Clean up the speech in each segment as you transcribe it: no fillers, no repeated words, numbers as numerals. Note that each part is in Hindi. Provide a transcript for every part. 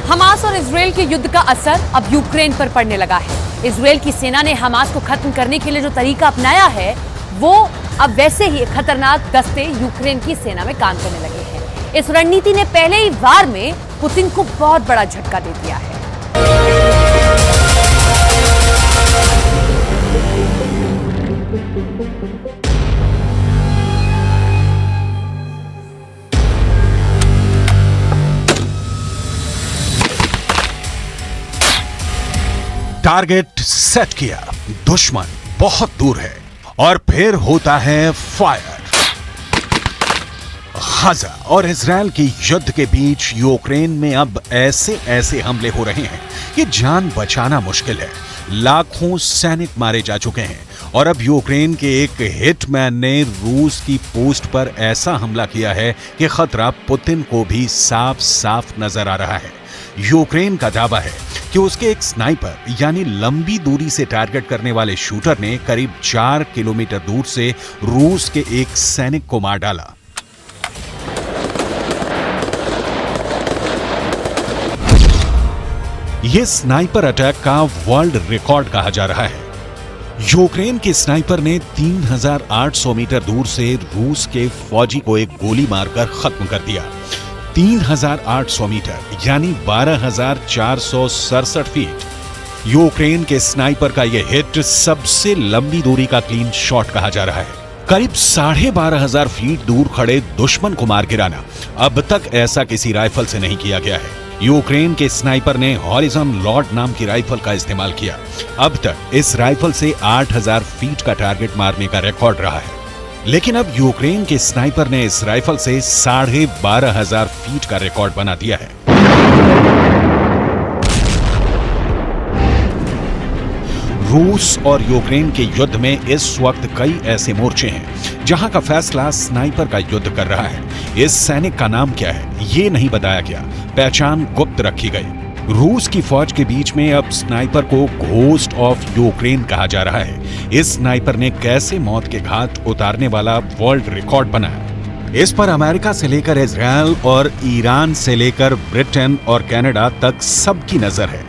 हमास और इजरायल के युद्ध का असर अब यूक्रेन पर पड़ने लगा है। इजरायल की सेना ने हमास को खत्म करने के लिए जो तरीका अपनाया है, वो अब वैसे ही खतरनाक दस्ते यूक्रेन की सेना में काम करने लगे हैं। इस रणनीति ने पहले ही वार में पुतिन को बहुत बड़ा झटका दे दिया है। टारगेट सेट किया, दुश्मन बहुत दूर है और फिर होता है फायर। गाजा और इजरायल के युद्ध के बीच यूक्रेन में अब ऐसे हमले हो रहे हैं कि जान बचाना मुश्किल है। लाखों सैनिक मारे जा चुके हैं और अब यूक्रेन के एक हिटमैन ने रूस की पोस्ट पर ऐसा हमला किया है कि खतरा पुतिन को भी साफ साफ नजर आ रहा है। यूक्रेन का दावा है कि उसके एक स्नाइपर यानी लंबी दूरी से टारगेट करने वाले शूटर ने करीब 4 किलोमीटर दूर से रूस के एक सैनिक को मार डाला। यह स्नाइपर अटैक का वर्ल्ड रिकॉर्ड कहा जा रहा है। यूक्रेन के स्नाइपर ने 3800 मीटर दूर से रूस के फौजी को एक गोली मारकर खत्म कर दिया। 3800 मीटर यानी 12,467 फीट। यूक्रेन के स्नाइपर का यह हिट सबसे लंबी दूरी का क्लीन शॉट कहा जा रहा है। करीब 12,500 फीट दूर खड़े दुश्मन को मार गिराना अब तक ऐसा किसी राइफल से नहीं किया गया है। यूक्रेन के स्नाइपर ने हॉरिजॉन लॉर्ड नाम की राइफल का इस्तेमाल किया। अब तक इस राइफल से 8,000 फीट का टारगेट मारने का रिकॉर्ड रहा है, लेकिन अब यूक्रेन के स्नाइपर ने इस राइफल से 12,500 फीट का रिकॉर्ड बना दिया है। रूस और यूक्रेन के युद्ध में इस वक्त कई ऐसे मोर्चे हैं जहां का फैसला स्नाइपर का युद्ध कर रहा है। इस सैनिक का नाम क्या है ये नहीं बताया गया, पहचान गुप्त रखी गई। रूस की फौज के बीच में अब स्नाइपर को घोस्ट ऑफ यूक्रेन कहा जा रहा है। इस स्नाइपर ने कैसे मौत के घाट उतारने वाला वर्ल्ड रिकॉर्ड बनाया, इस पर अमेरिका से लेकर इजरायल और ईरान से लेकर ब्रिटेन और कनाडा तक सबकी नजर है।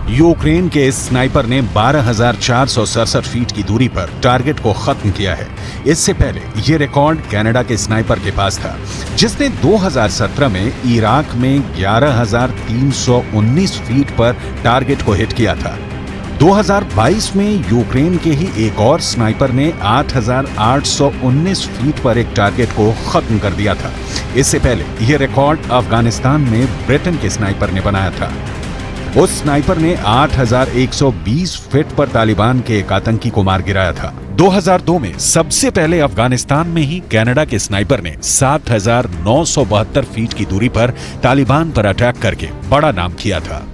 यूक्रेन के इस स्नाइपर ने 12,467 फीट की दूरी पर टारगेट को खत्म किया है। इससे पहले यह रिकॉर्ड कनाडा के स्नाइपर के पास था, जिसने 2017 में इराक में 11,319 फीट पर टारगेट को हिट किया था। 2022 में यूक्रेन के ही एक और स्नाइपर ने 8,819 फीट पर एक टारगेट को खत्म कर दिया था। इससे पहले यह रिकॉर्ड अफगानिस्तान में ब्रिटेन के स्नाइपर ने बनाया था। उस स्नाइपर ने 8,120 फीट पर तालिबान के एक आतंकी को मार गिराया था। 2002 में सबसे पहले अफगानिस्तान में ही कनाडा के स्नाइपर ने 7,972 फीट की दूरी पर तालिबान पर अटैक करके बड़ा नाम किया था।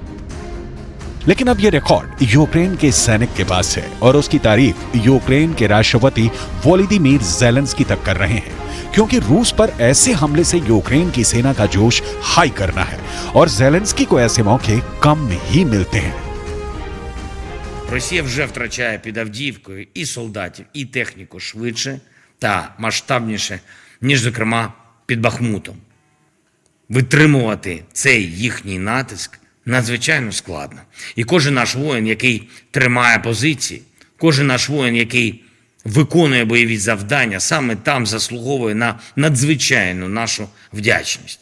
लेकिन अब यह रिकॉर्ड यूक्रेन के सैनिक के पास है और उसकी तारीफ यूक्रेन के राष्ट्रपति वोलोदिमीर ज़ेलेंस्की तक कर रहे हैं, क्योंकि रूस पर ऐसे हमले से यूक्रेन की सेना का जोश हाई करना है और ज़ेलेंस्की को ऐसे मौके कम ही मिलते हैं। Росія вже втрачає під Авдіївкою і солдатів, і техніку швидше та масштабніше, ніж, зокрема, під Бахмутом. Витримувати цей їхній натиск надзвичайно складно. І кожен наш воїн, який тримає позиції, кожен наш воїн, який виконує бойові завдання, саме там заслуговує на надзвичайну нашу вдячність.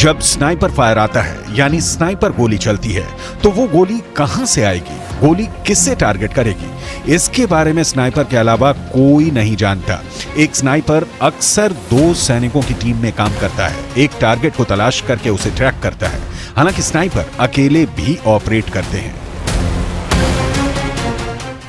जब स्नाइपर फायर आता है यानी स्नाइपर गोली चलती है, तो वो गोली कहां से आएगी, गोली किससे टारगेट करेगी, इसके बारे में स्नाइपर के अलावा कोई नहीं जानता। एक स्नाइपर अक्सर 2 सैनिकों की टीम में काम करता है, एक टारगेट को तलाश करके उसे ट्रैक करता है। हालांकि स्नाइपर अकेले भी ऑपरेट करते हैं।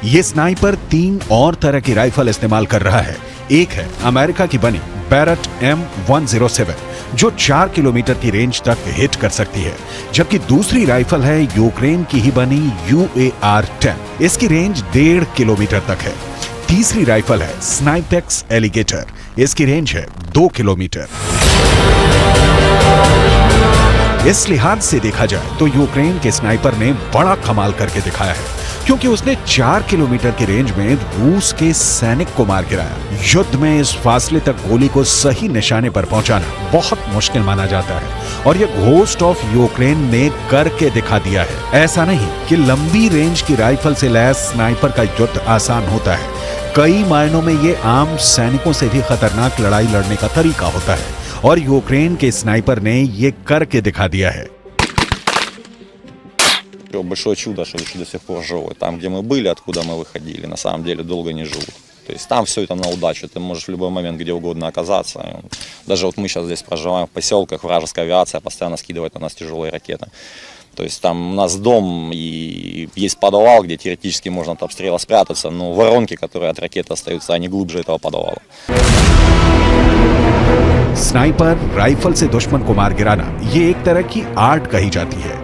ये स्नाइपर 3 और तरह की राइफल इस्तेमाल कर रहा है। एक है अमेरिका की बनी बैरट M107 जो 4 किलोमीटर की रेंज तक हिट कर सकती है, जबकि दूसरी राइफल है यूक्रेन की ही बनी UAR-10। इसकी रेंज 1.5 किलोमीटर तक है। तीसरी राइफल है स्नाइपेक्स एलिगेटर, इसकी रेंज है 2 किलोमीटर। इस लिहाज से देखा जाए तो यूक्रेन के स्नाइपर ने बड़ा कमाल करके दिखाया है। क्योंकि उसने 4 किलोमीटर की रेंज में रूस के सैनिक को मार गिराया। युद्ध में इस फासले तक गोली को सही निशाने पर पहुंचाना बहुत मुश्किल माना जाता है और यह घोस्ट ऑफ यूक्रेन ने करके दिखा दिया है। ऐसा नहीं कि लंबी रेंज की राइफल से लैस स्नाइपर का युद्ध आसान होता है। कई मायनों में ये आम सैनिकों से भी खतरनाक लड़ाई लड़ने का तरीका होता है और यूक्रेन के स्नाइपर ने ये करके दिखा दिया है। Большое чудо, что еще до сих пор живы. Там, где мы были, откуда мы выходили, на самом деле долго не живут. То есть там все это на удачу. Ты можешь в любой момент где угодно оказаться. Даже вот мы сейчас здесь проживаем в поселках, вражеская авиация постоянно скидывает на нас тяжелые ракеты. То есть там у нас дом и есть подвал, где теоретически можно от обстрела спрятаться, но воронки, которые от ракеты остаются, они глубже этого подвала. स्नाइपर राइफल से दुश्मन को मार गिराना ये एक तरह की आर्ट कही जाती है,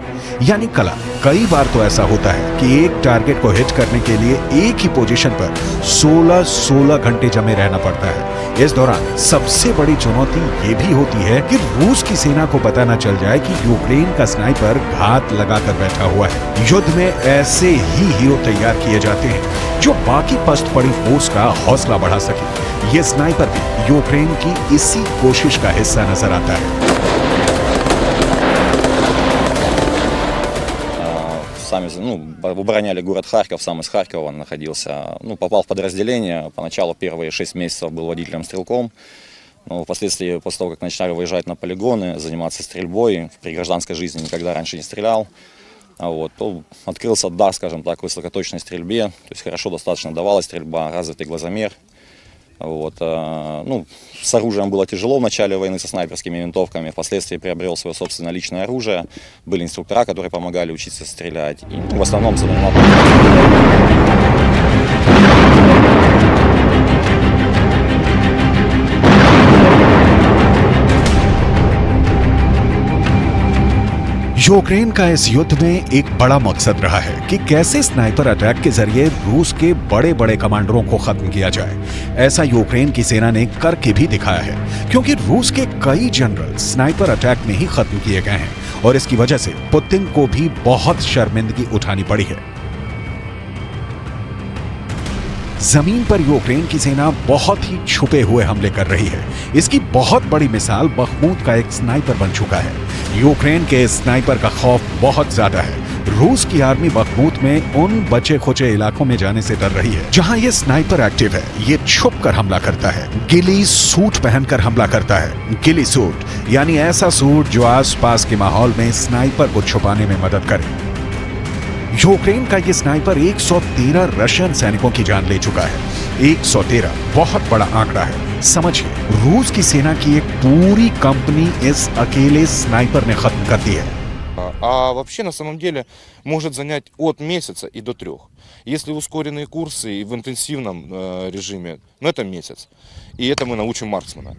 यानी कला। कई बार तो ऐसा होता है कि एक टारगेट को हिट करने के लिए एक ही पोजीशन पर 16 घंटे जमे रहना पड़ता है। इस दौरान सबसे बड़ी चुनौती ये भी होती है कि रूस की सेना को पता न चल जाए कि यूक्रेन का स्नाइपर घात लगाकर बैठा हुआ है। युद्ध में ऐसे ही हीरो तैयार किए जाते हैं जो बाकी पस्त पड़ी फोर्स का हौसला बढ़ा सके। ये स्नाइपर भी यूक्रेन की इसी कोशिश का हिस्सा नजर आता है। Сами обороняли город Харьков, сам из Харькова находился. Попал в подразделение. Поначалу первые 6 месяцев был водителем-стрелком. Но впоследствии, после того, как начали выезжать на полигоны, заниматься стрельбой, при гражданской жизни никогда раньше не стрелял. То открылся дар, скажем так, высокоточной стрельбе. То есть хорошо достаточно давалась стрельба, развитый глазомер. С оружием было тяжело в начале войны со снайперскими винтовками. Впоследствии приобрел свое собственное личное оружие. Были инструктора, которые помогали учиться стрелять. И в основном занимал... यूक्रेन का इस युद्ध में एक बड़ा मकसद रहा है कि कैसे स्नाइपर अटैक के जरिए रूस के बड़े बड़े कमांडरों को खत्म किया जाए। ऐसा यूक्रेन की सेना ने करके भी दिखाया है, क्योंकि रूस के कई जनरल स्नाइपर अटैक में ही खत्म किए गए हैं और इसकी वजह से पुतिन को भी बहुत शर्मिंदगी उठानी पड़ी है। जमीन पर यूक्रेन की सेना बहुत ही छुपे हुए हमले कर रही है। इसकी बहुत बड़ी मिसाल बखमूत का एक स्नाइपर बन चुका है। यूक्रेन के स्नाइपर का खौफ बहुत ज्यादा है। रूस की आर्मी बखमूत में उन बचे खुचे इलाकों में जाने से डर रही है जहां ये स्नाइपर एक्टिव है। ये छुप कर हमला करता है, गिली सूट पहनकर हमला करता है। गिली सूट यानी ऐसा सूट जो आसपास के माहौल में स्नाइपर को छुपाने में मदद करे। यूक्रेन का ये स्नाइपर 113 रशियन सैनिकों की जान ले चुका है। 113 बहुत बड़ा आंकड़ा है। समझिए, रूस की सेना की एक पूरी कंपनी इस अकेले स्नाइपर ने खत्म कर दी है। А вообще, на самом деле, может занять от месяца и до 3. Если ускоренные курсы и в интенсивном режиме, это месяц. И это мы научим марксмена.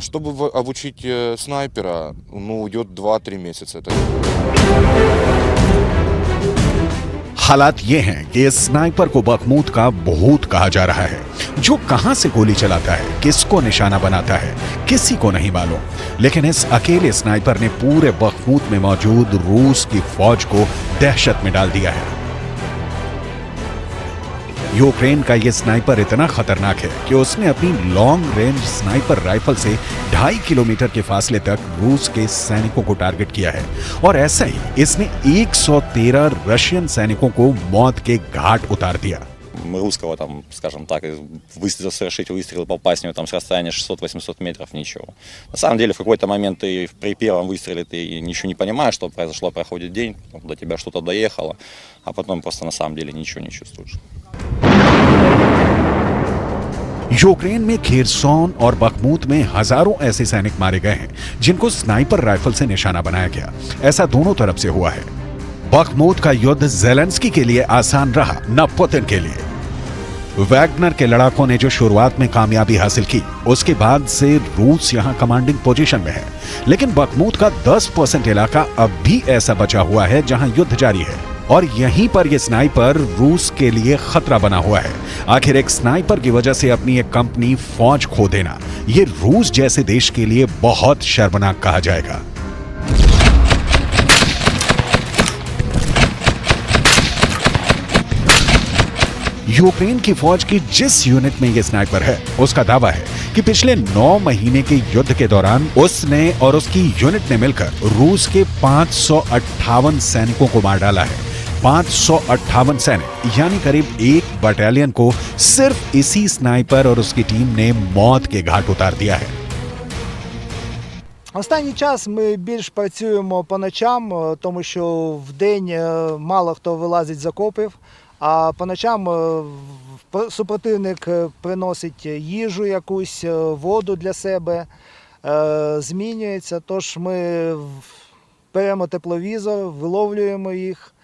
Чтобы обучить снайпера, уйдет 2-3 месяца. हालात ये हैं कि इस स्नाइपर को बखमूत का भूत कहा जा रहा है, जो कहां से गोली चलाता है, किसको निशाना बनाता है, किसी को नहीं मालूम। लेकिन इस अकेले स्नाइपर ने पूरे बखमूत में मौजूद रूस की फौज को दहशत में डाल दिया है। यूक्रेन का ये स्नाइपर इतना खतरनाक है कि उसने अपनी लॉन्ग रेंज स्नाइपर राइफल से 2.5 किलोमीटर के फासले तक रूस के सैनिकों को टारगेट किया है और ऐसा ही इसने 113 रशियन सैनिकों को मौत के घाट उतार दिया। Русского, скажем так, совершить выстрел, попасть в него с расстояния 600-800 метров, ничего. На самом деле, в какой-то момент ты при первом выстреле ты ничего не понимаешь, что произошло, проходит день, до тебя что-то доехало, а потом просто на самом деле ничего не чувствуешь. यूक्रेन में खेरसोन और बखमूत में हजारों ऐसे सैनिक मारे गए हैं जिनको स्नाइपर राइफल से निशाना बनाया गया। ऐसा दोनों तरफ से हुआ है। बखमूत का युद्ध ज़ेलेंस्की के लिए आसान रहा, न पुतिन के लिए। वैगनर के लड़ाकों ने जो शुरुआत में कामयाबी हासिल की, उसके बाद से रूस यहां कमांडिंग पोजीशन में है। लेकिन बखमूत का 10% इलाका अब भी ऐसा बचा हुआ है जहां युद्ध जारी है और यहीं पर यह स्नाइपर रूस के लिए खतरा बना हुआ है। आखिर एक स्नाइपर की वजह से अपनी एक कंपनी फौज खो देना, यह रूस जैसे देश के लिए बहुत शर्मनाक कहा जाएगा। यूक्रेन की फौज की जिस यूनिट में ये स्नाइपर है, उसका दावा है कि पिछले 9 महीने के युद्ध के दौरान उसने और उसकी यूनिट ने मिलकर रूस के 558 सैनिकों को मार डाला है। 558 सैनिक, यानी करीब 1 बटालियन को सिर्फ इसी स्नाइपर और उसकी टीम ने मौत के घाट उतार दिया है। Останній час ми більш працюємо по ночам, тому що вдень мало хто вилазить з окопів, а по ночам супротивник приносить їжу якусь, воду для себе, змінюється. Тож ми беремо тепловізор, виловлюємо їх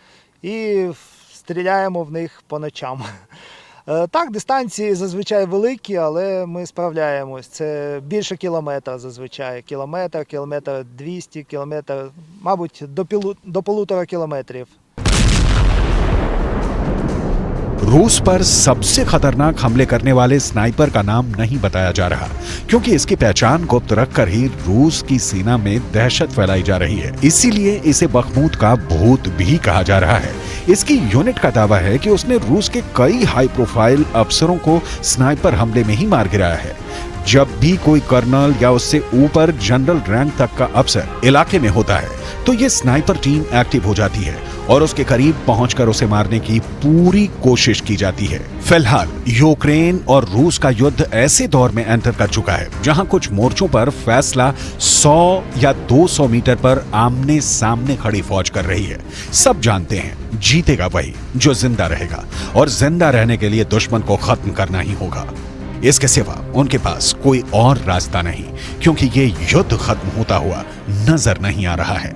і стріляємо в них по ночам. Так, дистанції зазвичай великі, але ми справляємось. Це більше кілометра зазвичай. Кілометр 200, кілометр, мабуть, до 1,5 кілометрів. रूस पर सबसे खतरनाक हमले करने वाले स्नाइपर का नाम नहीं बताया जा रहा, क्योंकि इसकी पहचान गुप्त रखकर ही रूस की सेना में दहशत फैलाई जा रही है। इसीलिए इसे बखमूत का भूत भी कहा जा रहा है। इसकी यूनिट का दावा है कि उसने रूस के कई हाई प्रोफाइल अफसरों को स्नाइपर हमले में ही मार गिराया है। जब भी कोई कर्नल या उससे ऊपर जनरल रैंक तक का अफसर इलाके में होता है, तो ये स्नाइपर टीम एक्टिव हो जाती है और उसके करीब पहुंचकर उसे मारने की पूरी कोशिश की जाती है। फिलहाल यूक्रेन और रूस का युद्ध ऐसे दौर में एंटर कर चुका है जहां कुछ मोर्चों पर फैसला 100 या 200 मीटर पर आमने सामने खड़ी फौज कर रही है। सब जानते हैं जीतेगा वही जो जिंदा रहेगा, और जिंदा रहने के लिए दुश्मन को खत्म करना ही होगा। इसके सिवा उनके पास कोई और रास्ता नहीं, क्योंकि ये युद्ध खत्म होता हुआ नजर नहीं आ रहा है।